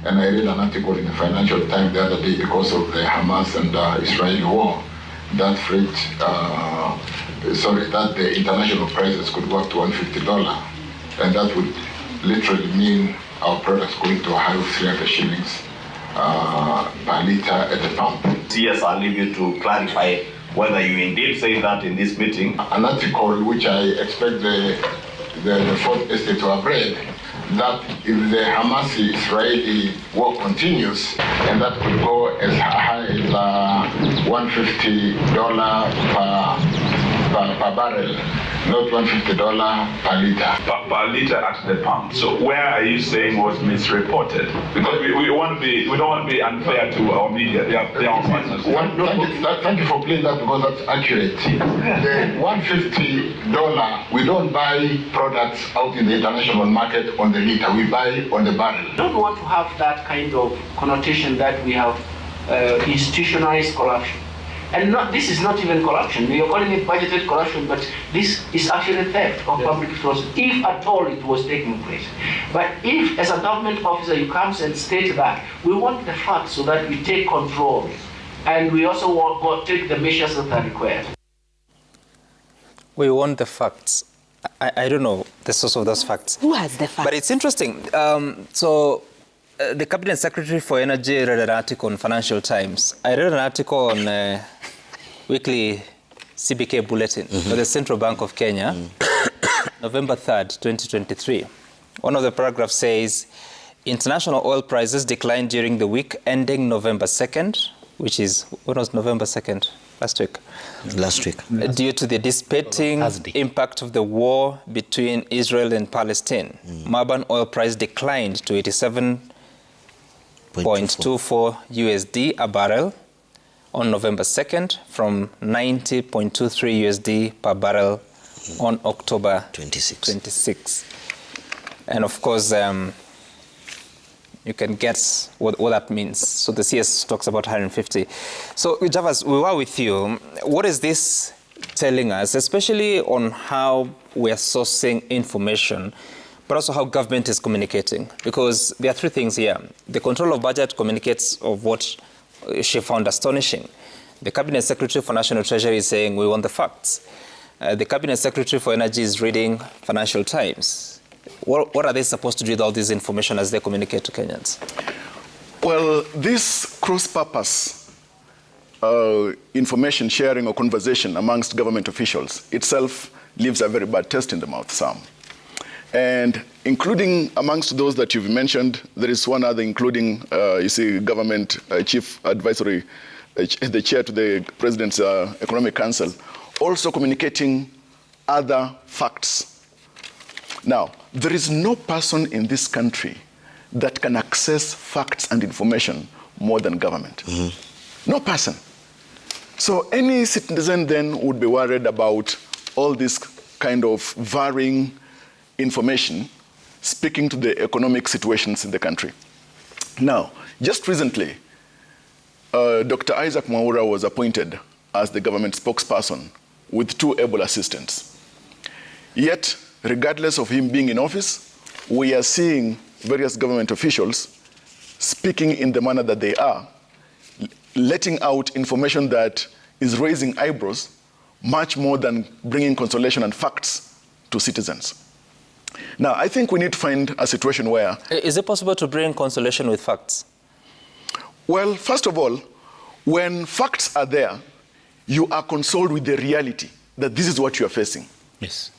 And I read an article in the Financial Times the other day because of the Hamas and Israeli war that that the international prices could go up to $150, and that would literally mean our products going to a high of 300 shillings per liter at the pump. Yes, I'll leave you to clarify whether you indeed say that in this meeting. An article which I expect the fourth estate to have read, that if the Hamas-Israeli war continues, and that could go as high as $150 per barrel, not $150 per liter. Per liter at the pump. So where are you saying was misreported? Because we don't want to be unfair to our media. They are partners. Thank you for playing that, because that's accurate. The $150, we don't buy products out in the international market on the liter. We buy on the barrel. I don't want to have that kind of connotation that we have institutionalized corruption. And this is not even corruption. We are calling it budgeted corruption, but this is actually theft of public resources, if at all it was taking place. But if, as a government officer, you come and state that, we want the facts so that we take control. And we also want to take the measures that are required. We want the facts. I don't know the source of those facts. Who has the facts? But it's interesting. The Cabinet Secretary for Energy read an article on Financial Times. I read an article on weekly CBK Bulletin for the Central Bank of Kenya, November 3rd, 2023. One of the paragraphs says, international oil prices declined during the week ending November 2nd, which is, when was November 2nd? Last week. Last week. Due to the dissipating impact of the war between Israel and Palestine. Murban oil price declined to 87.24 USD a barrel on November 2nd from 90.23 USD per barrel on October 26. And of course, you can guess what that means. So the CS talks about 150. So Javas, we were with you. What is this telling us, especially on how we are sourcing information, but also how government is communicating? Because there are three things here. The control of budget communicates of what she found astonishing. The Cabinet Secretary for National Treasury is saying we want the facts. The Cabinet Secretary for Energy is reading Financial Times. What are they supposed to do with all this information as they communicate to Kenyans? Well, this cross-purpose information sharing or conversation amongst government officials itself leaves a very bad taste in the mouth, Sam. And including amongst those that you've mentioned, there is one other, including, you see, government chief advisory, the chair to the President's Economic Council, also communicating other facts. Now, there is no person in this country that can access facts and information more than government. No person. So any citizen then would be worried about all this kind of varying information speaking to the economic situations in the country. Now, just recently, Dr. Isaac Mwaura was appointed as the government spokesperson with 2 able assistants. Yet, regardless of him being in office, we are seeing various government officials speaking in the manner that they are, letting out information that is raising eyebrows much more than bringing consolation and facts to citizens. Now, I think we need to find a situation where... Is it possible to bring consolation with facts? Well, first of all, when facts are there, you are consoled with the reality that this is what you are facing. Yes.